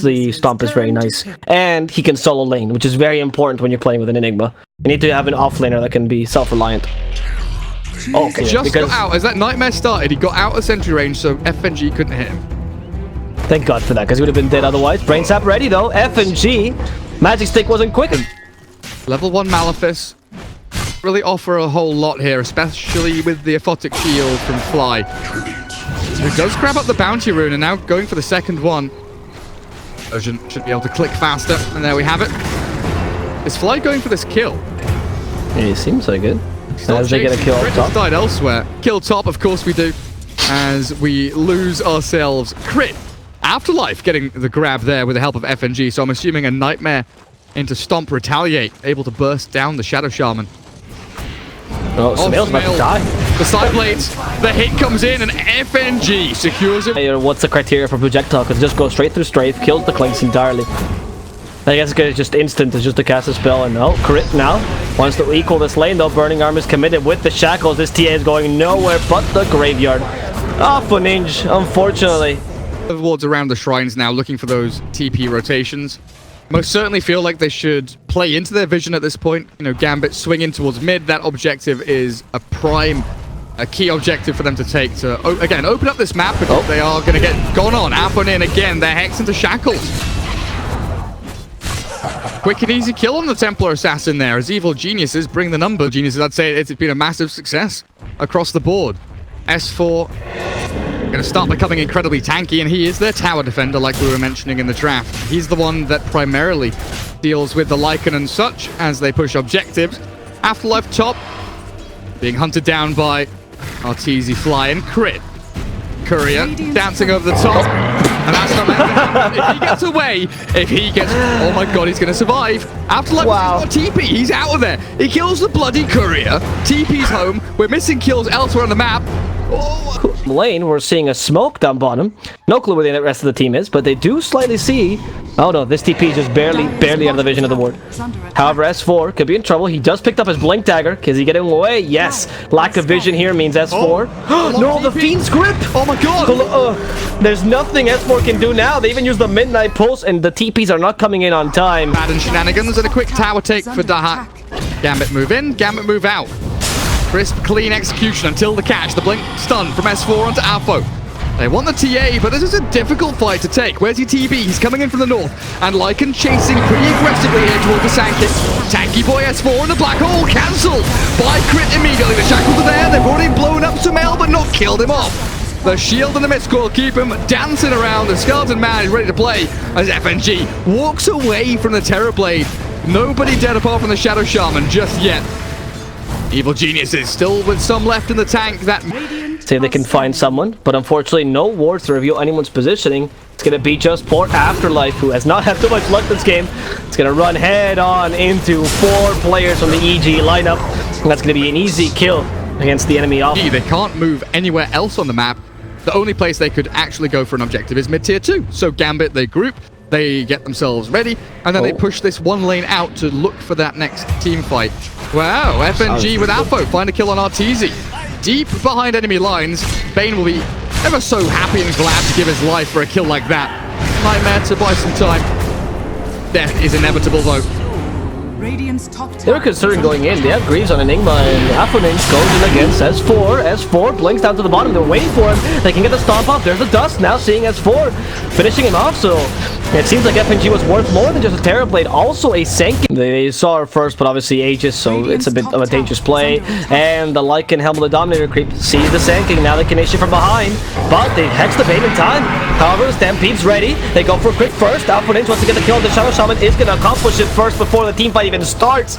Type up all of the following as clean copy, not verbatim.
The stomp is very nice, and he can solo lane, which is very important when you're playing with an Enigma. You need to have an offlaner that can be self-reliant. Okay, just got out as that nightmare started. He got out of sentry range, so FNG couldn't hit him. Thank God for that, because he would have been dead otherwise. Brain sap ready though. FNG, magic stick wasn't quick. Level 1 Malefice really offer a whole lot here, especially with the Aphotic Shield from Fly. So he does grab up the bounty rune and now going for the second one. Version should be able to click faster, and there we have it. Is Fly going for this kill? Yeah, it seems like it. As they get a kill top. Died elsewhere. Kill top, of course we do. As we lose ourselves. Crit. Afterlife getting the grab there with the help of FNG, so I'm assuming a nightmare into Stomp Retaliate, able to burst down the Shadow Shaman. Oh, Smail's about to die. The side blades, the hit comes in, and FNG secures it. What's the criteria for projectile? Because it just goes straight through strafe, kills the Clinks entirely. I guess it's just instant, it's just to cast a spell, and no, crit now. Wants to equal this lane though, Burning Arm is committed with the shackles. This TA is going nowhere but the graveyard. Oh, for Ninja, unfortunately. Wards around the shrines now, looking for those TP rotations. Most certainly feel like they should play into their vision at this point. You know, Gambit swinging towards mid. That objective is a key objective for them to take to, again, open up this map because they are going to get gone on. Alpha in again, they're hexed into shackles. Quick and easy kill on the Templar Assassin there as Evil Geniuses bring the number. Geniuses, I'd say it's been a massive success across the board. S4 going to start becoming incredibly tanky, and he is their tower defender like we were mentioning in the draft. He's the one that primarily deals with the Lycan and such as they push objectives. Afterlife top being hunted down by Arteezy Fly and Crit. Courier dancing over the top, and that's not meant to happen. If he gets away, oh my god, he's going to survive. Afterlife has got TP, he's out of there. He kills the bloody Courier, TP's home. We're missing kills elsewhere on the map. Lane, we're seeing a smoke down bottom. No clue where the rest of the team is, but they do slightly see. Oh no, this TP is just barely out of the vision of the ward. However, S4 could be in trouble. He just picked up his blink dagger. Is he getting away? Yes. Lack of vision here means S4. No, the Fiend's grip. Oh my god. There's nothing S4 can do now. They even use the Midnight Pulse, and the TPs are not coming in on time. Bad and shenanigans, and a quick tower take for Dahak. Gambit move in, Gambit move out. Crisp, clean execution until the catch. The blink stun from S4 onto Alpho. They want the TA, but this is a difficult fight to take. Where's your TB? He's coming in from the north. And Lycan chasing pretty aggressively here towards the Sankit. Tanky boy S4 in the black hole. Cancelled by Crit immediately. The shackles are there. They've already blown up Sumail, but not killed him off. The shield and the mid score keep him dancing around. The Skeleton Man is ready to play as FNG walks away from the Terrorblade. Nobody dead apart from the Shadow Shaman just yet. Evil Geniuses still with some left in the tank. That see if they can find someone, but unfortunately no wards to reveal anyone's positioning. It's going to be just poor Afterlife, who has not had too much luck this game. It's going to run head on into 4 players from the EG lineup, and that's going to be an easy kill against the enemy off. They can't move anywhere else on the map. The only place they could actually go for an objective is mid-tier 2. So Gambit, they group, they get themselves ready, and then they push this one lane out to look for that next team fight. Wow, FNG with Alpho, find a kill on Arteezy. Deep behind enemy lines, Bane will be ever so happy and glad to give his life for a kill like that. Nightmare to buy some time. Death is inevitable though. They were considering going in. They have Greaves on Enigma, and Aphrodite goes in against S4. S4 blinks down to the bottom. They're waiting for him. They can get the stomp off. There's the dust. Now seeing S4 finishing him off. So it seems like FNG was worth more than just a Terrorblade. Also a Senkin. They saw her first, but obviously Aegis, so it's a bit of a dangerous play. And the Lycan Helm of the Dominator creep sees the Senkin. Now they can issue from behind, but they hex the bait in time. However, the Stampede's ready. They go for a quick first. Aphrodite wants to get the kill. The Shadow Shaman is going to accomplish it first before the team fight even starts.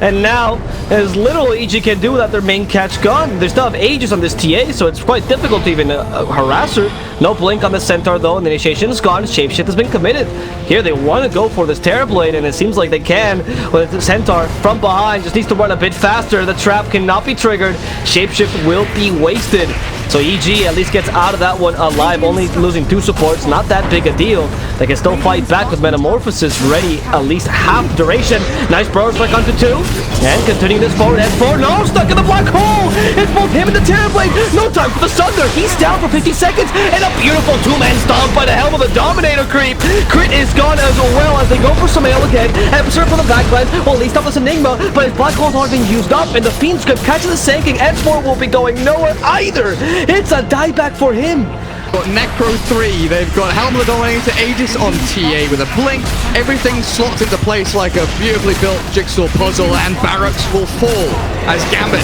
And now, as little EG can do without their main catch gone. They still have Aegis on this TA, so it's quite difficult to even harass her. No blink on the Centaur though, and the initiation is gone. Shapeshift has been committed. Here they want to go for this Terrorblade, and it seems like they can. With the Centaur from behind, just needs to run a bit faster. The trap cannot be triggered. Shapeshift will be wasted. So EG at least gets out of that one alive, only losing 2 supports, not that big a deal. They can still fight back with Metamorphosis ready at least half duration. Nice burrow strike onto 2, and continuing this forward, S4, no, stuck in the black hole! It's both him and the Terrorblade, no time for the Sunder, he's down for 50 seconds, and a beautiful 2-man stomp by the helm of the Dominator creep. Crit is gone as well as they go for Sumail again, and Berserk from the backline, well, at least up this Enigma, but his black hole's already being used up, and the Fiend Script catches the sinking, S4 will be going nowhere either! It's a dieback for him. Got Necro 3, they've got Helm of the Dominator, Aegis on TA with a blink. Everything slots into place like a beautifully built jigsaw puzzle, and barracks will fall as Gambit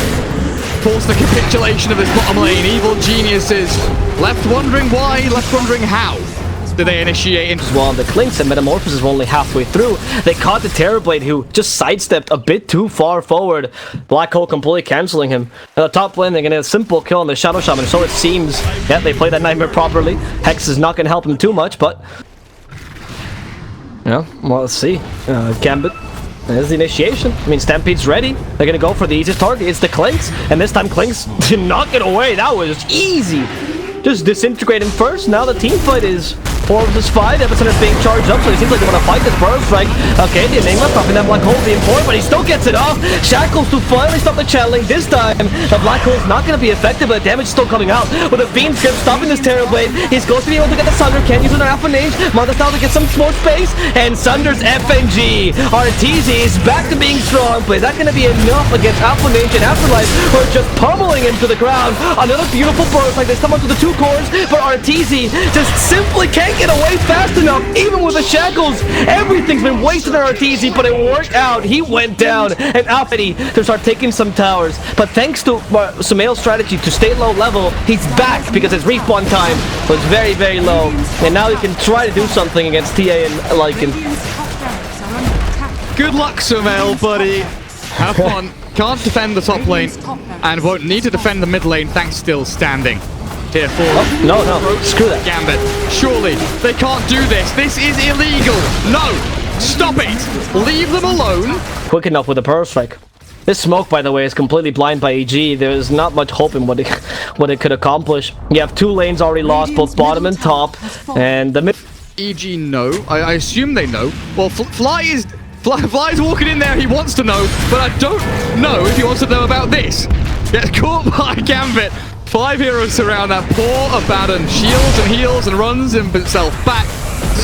force the capitulation of his bottom lane. Evil Geniuses left wondering why, left wondering how. Did they initiate in? Well, the Clinks and Metamorphosis were only halfway through. They caught the Terrorblade, who just sidestepped a bit too far forward. Black Hole completely canceling him. And the top lane, they're gonna get a simple kill on the Shadow Shaman, so it seems. Yeah, they played that Nightmare properly. Hex is not gonna help him too much, but yeah, well, let's see. Gambit. There's the initiation. I mean, Stampede's ready. They're gonna go for the easiest target. It's the Clinks, and this time Clinks did not get away. That was just easy. Just disintegrate him first. Now the team fight is 4 vs 5. Epicenter's being charged up, so it seems like they want to fight this burrow strike. Okay, the Enigma stopping that black hole being poured, but he still gets it off. Shackles to finally stop the channeling. This time, the black hole's not going to be effective, but the damage is still coming out. With a Fiend Script stopping this Terrorblade, he's going to be able to get the Sunder. Can't use an Alpha Nage. Motherstyle to get some more space, and Sunder's FNG. RTZ is back to being strong, but is that going to be enough against Alpha Nage and Afterlife, who are just pummeling him to the ground? Another beautiful burrow strike. They stumble to the 2 cores, but RTZ just simply can't get away fast enough, even with the shackles. Everything's been wasted on RTZ, but it worked out. He went down, and Alpha to start taking some towers. But thanks to Sumail's strategy to stay low level, he's back because his respawn time was very, very low. And now he can try to do something against TA and Lycan. Good luck, Sumail, buddy. Have fun. Can't defend the top lane, and won't need to defend the mid lane, thanks still standing. Here for no, screw that. Gambit. Surely they can't do this. This is illegal. No, stop it. Leave them alone. Quick enough with the burrow strike. This smoke, by the way, is completely blind by EG. There's not much hope in what it could accomplish. You have 2 lanes already lost, both bottom and top, and the mid. EG know. I assume they know. Well, Fly's walking in there. He wants to know, but I don't know if he wants to know about this. Gets caught by Gambit. 5 heroes surround that poor Abaddon. Shields and heals and runs himself back.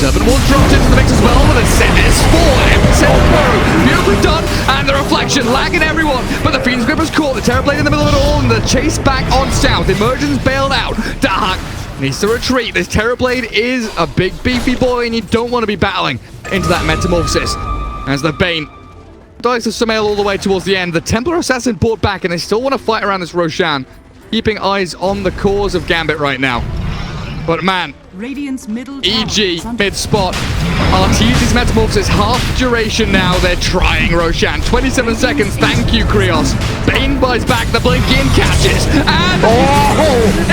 7 more dropped into the mix as well with a set S4. Epicenter, beautifully done, and the reflection lagging everyone. But the Fiend's Grip has caught the Terrorblade in the middle of it all, and the chase back on south. Emergence bailed out. Dahak needs to retreat. This Terrorblade is a big beefy boy, and you don't want to be battling into that Metamorphosis. As the Bane dies to Sumail all the way towards the end. The Templar Assassin brought back, and they still want to fight around this Roshan. Keeping eyes on the cause of Gambit right now. But man, EG mid-spot. RTZ's Metamorphosis half duration now. They're trying Roshan. 27 seconds, thank you, Krios. Bane buys back, the blink in catches. And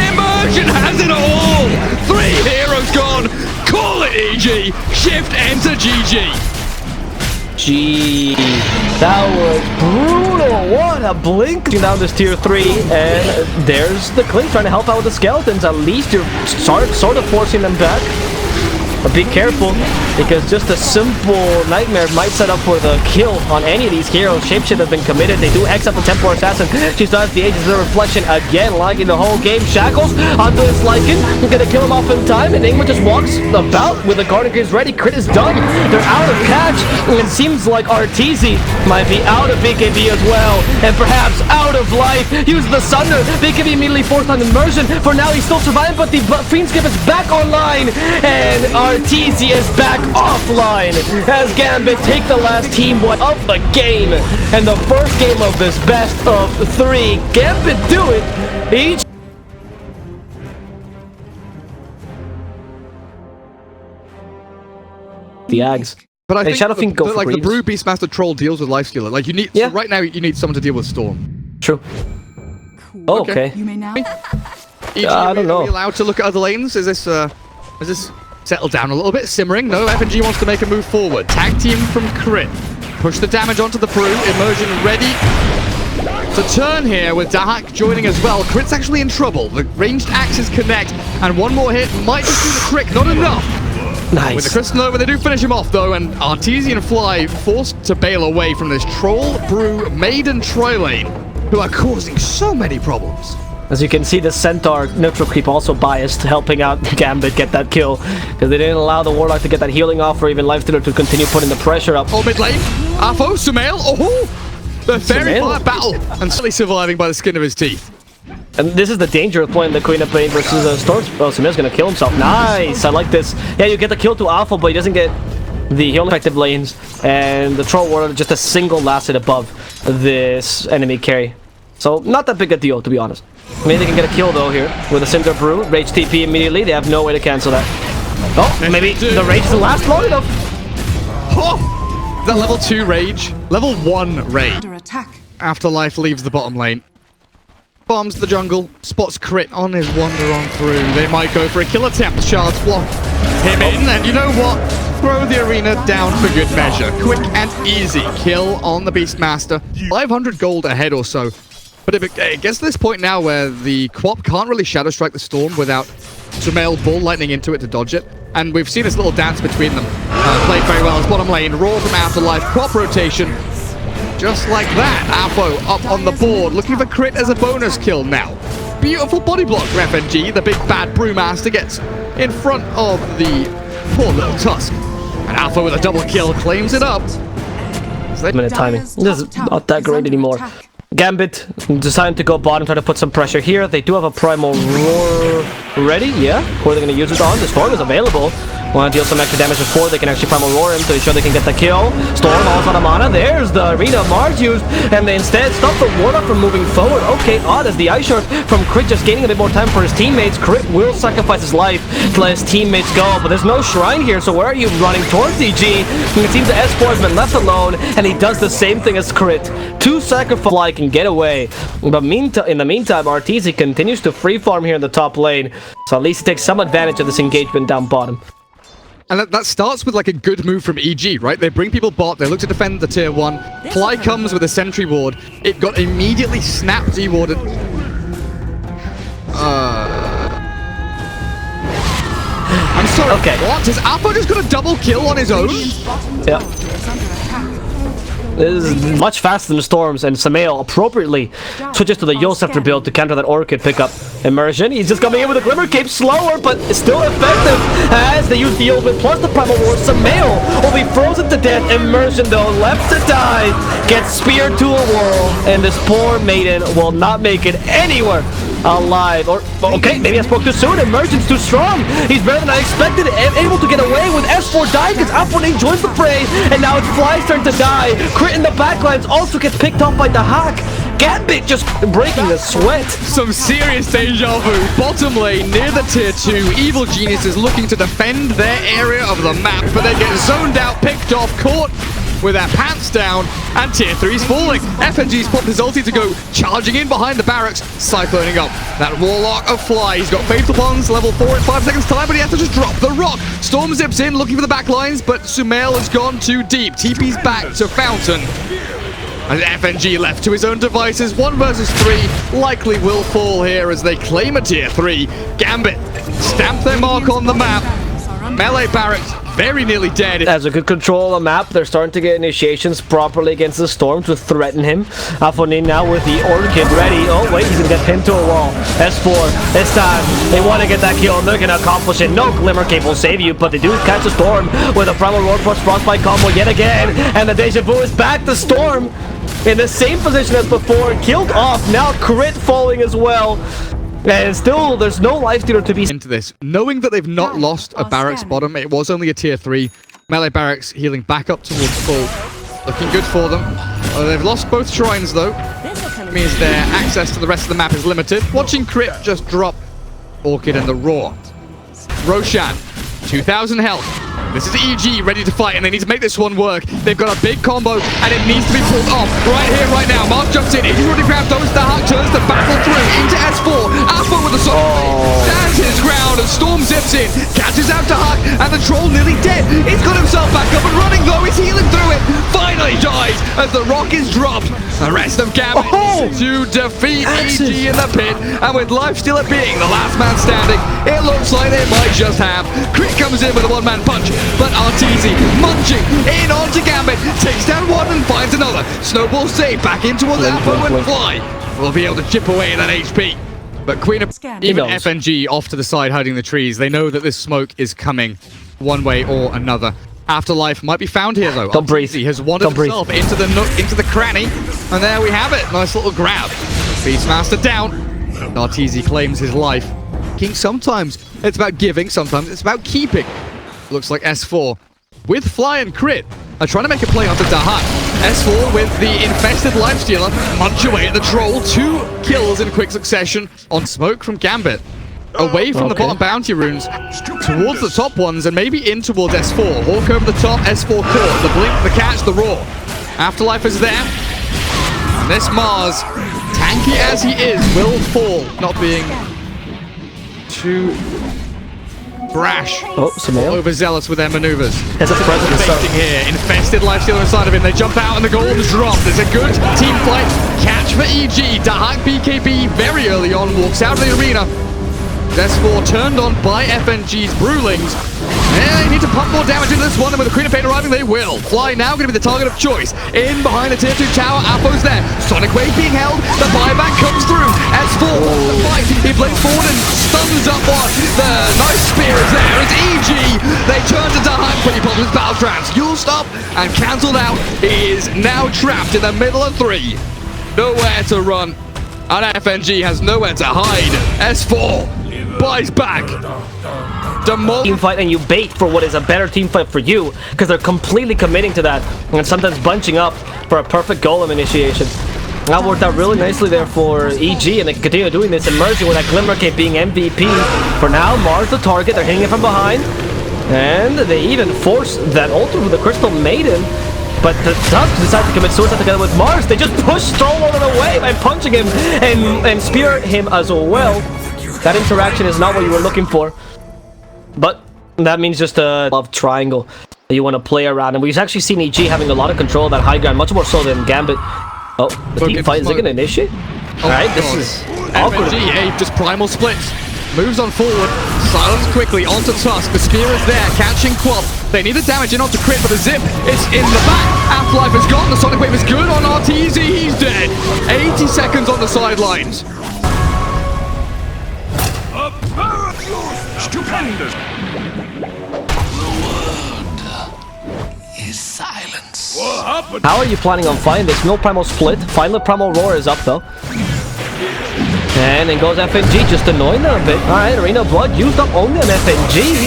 Immersion has it all! 3 heroes gone. Call it EG. Shift enter GG. Gee, that was brutal. What a blink down this tier 3, and there's the Clink trying to help out with the skeletons. At least you're sort of forcing them back. But be careful, because just a simple Nightmare might set up for the kill on any of these heroes. Shapeshift has been committed. They do X up the Templar Assassin. She starts the Aegis of the Reflection again, lagging the whole game. Shackles onto his Lycan. Gonna kill him off in time, and Enigma just walks about with the Guardian Greaves ready. Crit is done. They're out of catch. And it seems like RTZ might be out of BKB as well, and perhaps out of life. Uses the Sunder. BKB immediately forced on immersion. For now, he's still surviving, but the Fiend Skip is back online, and RTZ is back offline as Gambit take the last team one of the game, and the first game of this best of 3. Gambit do it each. The Ags. But I think Shadow Fiend go for the Brew Beastmaster Troll deals with Lifestealer. Like you need so right now you need someone to deal with Storm. True. Oh, okay. You may now. I don't know. Are we allowed to look at other lanes? Is this settle down a little bit? Simmering? No, FNG wants to make a move forward. Tag team from Crit. Push the damage onto the Brew. Immersion ready. to turn here with Dahak joining as well. Crit's actually in trouble. The ranged axes connect, and one more hit might just do the trick. Not enough. Nice. With the Crystal Nova, they do finish him off though, and Artesian Fly forced to bail away from this Troll, Brew, Maiden Troy lane, who are causing so many problems. As you can see, the Centaur neutral creep also biased, helping out Gambit get that kill, because they didn't allow the Warlock to get that healing off or even Lifestealer to continue putting the pressure up. Oh, mid lane, Afo, Sumail, oh! The Fairy Fire battle, and still surviving by the skin of his teeth. And this is the danger of playing the Queen of Pain versus Storms. Oh, Sumail's gonna kill himself. Nice! I like this. Yeah, you get the kill to Alpha, but he doesn't get the healing effective lanes, and the Troll Warrior just a single last hit above this enemy carry. So, not that big a deal, to be honest. Maybe they can get a kill, though, here. With a Cinder Brew. Rage TP immediately. They have no way to cancel that. Oh, maybe the Rage doesn't last long enough. Oh! That level 2 Rage. Level 1 Rage. Under attack. Afterlife leaves the bottom lane. Bombs the jungle. Spots Crit on his wander on through. They might go for a kill attempt. Shards block him in. And you know what? Throw the arena down for good measure. Quick and easy kill on the Beastmaster. 500 gold ahead or so. But it gets to this point now where the Quap can't really Shadow Strike the Storm without Sumail Bull lightning into it to dodge it. And we've seen this little dance between them. Played very well as bottom lane. Raw from Afterlife. Quap rotation. Just like that. Afo up on the board. Looking for Crit as a bonus kill now. Beautiful body block for FNG. The big bad Brewmaster gets in front of the poor little Tusk. And Afo with a double kill claims it up. Minute timing. This is not that great anymore. Gambit decided to go bottom, try to put some pressure here. They do have a Primal Roar ready, yeah. Who are they going to use it on? The Storm is available. Want to deal some extra damage before they can actually Primal Roar him to ensure they can get the kill. Storm also on a mana. There's the arena Mars used, and they instead stop the Warlock from moving forward. Okay, odd as the Ice Shard from Crit just gaining a bit more time for his teammates. Crit will sacrifice his life to let his teammates go, but there's no shrine here, so where are you running towards, EG? And it seems the S4 has been left alone, and he does the same thing as Crit. 2 sacrifice can get away, but in the meantime, Arteezy continues to free farm here in the top lane, so at least he takes some advantage of this engagement down bottom. And that starts with like a good move from EG, right? They bring people bot, they look to defend the tier 1. Fly comes with a sentry ward. It got immediately snapped dewarded. I'm sorry, okay. What? Is Alpha just got a double kill on his own? Yeah. This is much faster than the Storms, and Sumail appropriately switches to the Yo Scepter build to counter that Orchid pickup. Immersion, he's just coming in with a Glimmer Cape slower, but still effective as they use the Ultimate plus the Primal War. Sumail will be frozen to death. Immersion, though, left to die, gets speared to a wall, and this poor Maiden will not make it anywhere alive. Or, okay, maybe I spoke too soon. Immersion's too strong. He's better than I expected, able to get away with S4 dying because Alpha joins the fray, and now it's Fly's turn to die. Crit in the backlines also gets picked off by the Hack. Gambit just breaking a sweat. Some serious deja vu. Bottom lane near the tier 2. Evil Genius is looking to defend their area of the map, but they get zoned out, picked off, caught with their pants down, and tier 3's falling. FNG's popped his ulti to go charging in behind the barracks, cycloning up that Warlock of Fly. He's got Fatal Bonds, level 4 in 5 seconds time, but he has to just drop the rock. Storm zips in, looking for the back lines, but Sumail has gone too deep. TP's back to Fountain. And FNG left to his own devices. 1 versus 3 likely will fall here as they claim a tier 3. Gambit stamp their mark on the map. Melee Barracks very nearly dead. Has a good control of the map. They're starting to get initiations properly against the Storm to threaten him. Afonin now with the Orchid ready. Oh wait, he's gonna get pinned to a wall. S4, this time they want to get that kill and they're gonna accomplish it. No Glimmer Cape will save you, but they do catch the Storm with a Primal Roar plus Frostbite combo yet again. And the Deja Vu is back. The Storm in the same position as before, killed off. Now Crit falling as well. And still, there's no Lifestealer to be into this. Knowing that they've not lost a Barracks bottom, it was only a tier 3. Melee Barracks healing back up towards full. Looking good for them. They've lost both shrines though. It means their access to the rest of the map is limited. Watching Crit just drop Orchid and the Roar. Roshan, 2,000 health. This is EG ready to fight, and they need to make this one work. They've got a big combo, and it needs to be pulled off right here, right now. Mark jumps in. He's already grabbed those. The Hawk turns the battle through into S4. Alpha with the sword stands his ground, and Storm zips in, catches out to Hawk, and the Troll nearly dead. He's got himself back up and running, though. He's healing through it. Finally dies as the rock is dropped. The rest of Gambit to defeat EG in the pit, and with life stealer being the last man standing, it looks like they might just have. Crit comes in with a one-man punch, but RTZ munching in onto Gambit, takes down one and finds another. Snowball save back in towards Alpha and Fly will be able to chip away at that HP. But Queen of even FNG off to the side hiding the trees. They know that this smoke is coming one way or another. Afterlife might be found here though. Don't breathe. He has wandered himself into the nook, into the cranny, and there we have it. Nice little grab. Beastmaster down. Arteezy claims his life. King, sometimes it's about giving, sometimes it's about keeping. Looks like S4 with Fly and Crit are trying to make a play onto Dahak. S4 with the infested Lifestealer munch away at the troll. 2 kills in quick succession on smoke from Gambit. Away from the bottom bounty runes towards the top ones and maybe in towards S4. Hawk over the top, S4 caught. The blink, the catch, the roar. Afterlife is there. And this Mars, tanky as he is, will fall. Not being too brash. Overzealous with their maneuvers. There's a presence here. Infested Lifestealer inside of him. They jump out and the gold's dropped. There's a good team fight. Catch for EG. Dahak BKB very early on walks out of the arena. S4 turned on by FNG's Brewlings. And they need to pump more damage into this one, and with the Queen of Pain arriving, they will. Fly now going to be the target of choice. In behind the tier 2 tower, Apo's there. Sonic Wave being held, the buyback comes through. S4 wants to fight. He blades forward and stuns up one. The nice spear is there. It's EG. They turn to Dahak, but he pops his battle trance. You'll stop and cancelled out. He is now trapped in the middle of 3. Nowhere to run. And FNG has nowhere to hide. S4 buys back. Team fight, and you bait for what is a better team fight for you, because they're completely committing to that and sometimes bunching up for a perfect golem initiation. That worked out really nicely there for EG, and they continue doing this, emerging with that Glimmer Cape being MVP. For now, Mars the target, they're hitting it from behind, and they even force that ultimate with the Crystal Maiden. But the Dusk decide to commit suicide together with Mars. They just push Stroller away by punching him and spear him as well. That interaction is not what you were looking for. But that means just a love triangle that you want to play around. And we've actually seen EG having a lot of control of that high ground, much more so than Gambit. Oh, the team fight, is it going to initiate? Alright, this is awkward. FNG just primal splits. Moves on forward, silence quickly onto Tusk. The spear is there, catching Quap. They need the damage in onto Crit, but the zip is in the back. Afterlife is gone, the Sonic Wave is good on RTZ, he's dead. 80 seconds on the sidelines. Stupendous! The world is silence. How are you planning on fighting this? No primal split. Final primal roar is up though. And then goes FNG, just annoying them a bit. Alright, Arena of Blood used up only on FNG.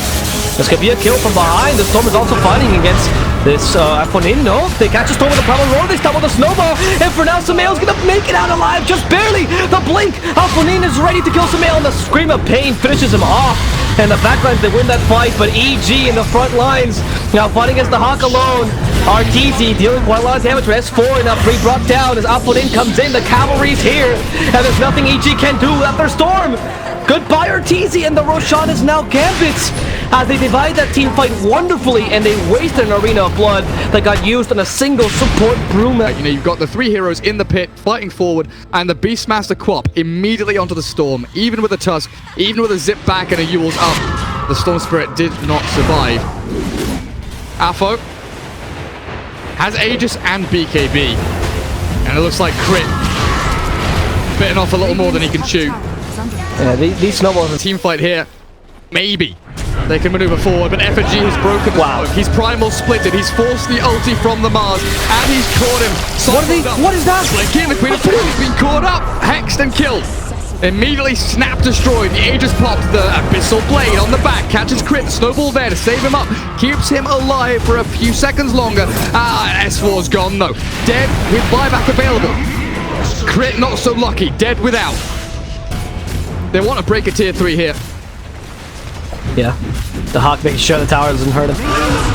This could be a kill from behind. The Storm is also fighting against this Afonin. No, they catch a Storm with a primal roar. They stumble the snowball. And for now, Samael's gonna make it out alive, just barely. The blink. Afonin is ready to kill Samael, and the scream of pain finishes him off. And the backlines, they win that fight, but EG in the front lines now fighting against the Hawk alone. RTZ dealing quite a lot of damage for S4, and now Free brought down as Afonin comes in. The cavalry's here, and there's nothing EG can do without their Storm. Goodbye, RTZ, and the Roshan is now Gambit's as they divide that team fight wonderfully, and they wasted an Arena of Blood that got used on a single support Bruma. You know, you've got the 3 heroes in the pit fighting forward, and the Beastmaster Quap immediately onto the Storm. Even with a Tusk, even with a zip back and a Yule's up, the Storm Spirit did not survive. Afo has Aegis and BKB, and it looks like Crit bitten off a little more than he can chew. Yeah, these snowballs. A team fight here. Maybe they can maneuver forward, but FNG has broken the smoke. He's primal splitted. He's forced the ulti from the Mars, and he's caught him. What is that? Slinking, the Queen of Pain has been caught up, hexed and killed. Immediately snap destroyed. The Aegis popped. The Abyssal Blade on the back catches Crit. The snowball there to save him up. Keeps him alive for a few seconds longer. S4's gone though. Dead with buyback available. Crit not so lucky. Dead without. They want to break a tier 3 here. Yeah. The Hawk making sure the tower doesn't hurt him.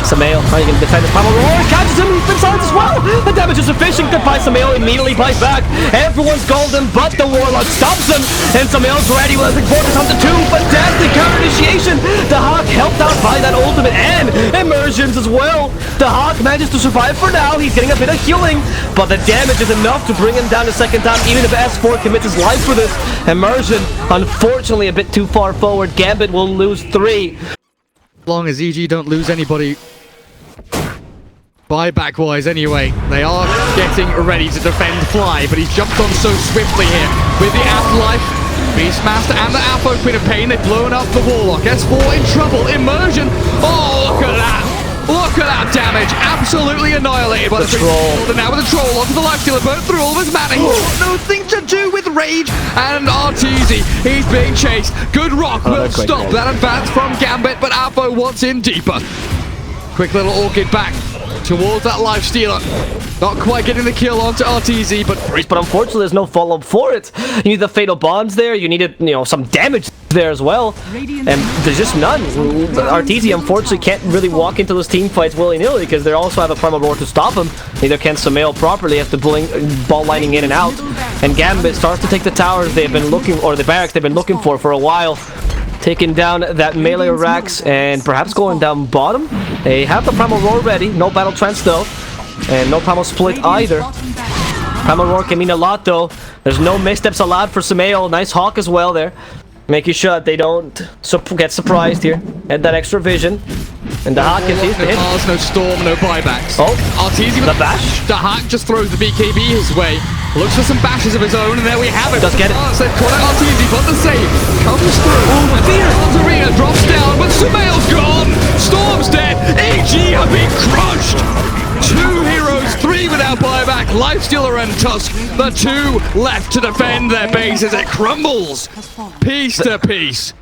Samael, how are you going to defend the primal roar? Catches him, he's been silenced. well. The damage is sufficient. Goodbye, Samael immediately buys back. Everyone's golden, but the Warlock stops him. And Samael's ready with the focus on the 2. Fantastic counter initiation. The Hawk helped out by that ultimate and immersions as well. The Hawk manages to survive for now. He's getting a bit of healing, but the damage is enough to bring him down a second time, even if S4 commits his life for this. Immersion, unfortunately, a bit too far forward. Gambit will lose 3. As long as EG don't lose anybody buyback-wise anyway, they are getting ready to defend Fly, but he's jumped on so swiftly here with the Afterlife, Beastmaster and the Apo Queen of Pain. They've blown up the Warlock. S4 in trouble. Immersion. Oh, look at that. Look at that damage. Absolutely annihilated by the troll. And now with the troll onto the lifestealer, burnt through all of his mana. He's got nothing to do with Rage and Arteezy. He's being chased. Good Rock will stop that advance from Gambit, but Apo wants in deeper. Quick little Orchid back towards that lifestealer. Not quite getting the kill onto Arteezy, but unfortunately there's no follow-up for it. You need the Fatal Bonds there. You needed, some damage there as well. And there's just none. Arteezy unfortunately can't really walk into those team fights willy-nilly because they also have a Primal Roar to stop him. Neither can Samael properly after ball lining in and out. And Gambit starts to take the towers they've been looking, or the barracks they've been looking for a while. Taking down that melee racks and perhaps going down bottom. They have the Primal Roar ready. No Battle Trance though. And no Primal Split either. Primal Roar can mean a lot though. There's no missteps allowed for Samael. Nice Hawk as well there. Making sure that they don't get surprised here. And that extra vision. And the Hawk continues to hit. No Storm, no buybacks. Oh, Arteezy with the bash. The Hawk just throws the BKB his way. Looks for some bashes of his own, and there we have it. Does get it. Arteezy, but the save comes through. Arena drops down, but Samael's gone. Storm's dead. AG have been crushed. 2 heroes, 3 without buyback. Lifestealer and Tusk, the 2 left to defend their base as it crumbles. Piece to piece.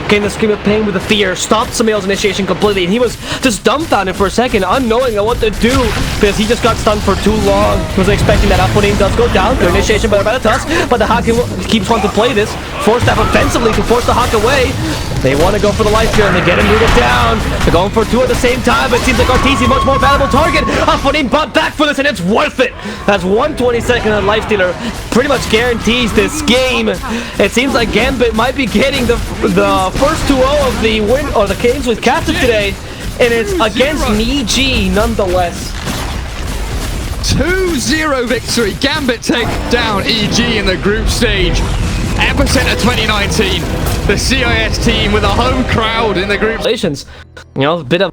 Came the Scream of Pain with the fear, stopped Samael's initiation completely, and he was just dumbfounded for a second, unknowing what to do, because he just got stunned for too long. He was expecting that Aponin does go down, their initiation by the Tusk, but the Hawk keeps wanting to play this, force staff offensively to force the Hawk away. They want to go for the life here, and they get him rooted down. They're going for 2 at the same time, but it seems like Arteezy much more valuable target. Aponin bought back for this, and it's worth it. That's 1/22 of Lifestealer. Pretty much guarantees this game. It seems like Gambit might be getting the first 2-0 of the win or the games with Captain today, and it's against EG nonetheless. 2-0 victory. Gambit take down EG in the group stage. Epicenter 2019. The CIS team with a home crowd in the group. A bit of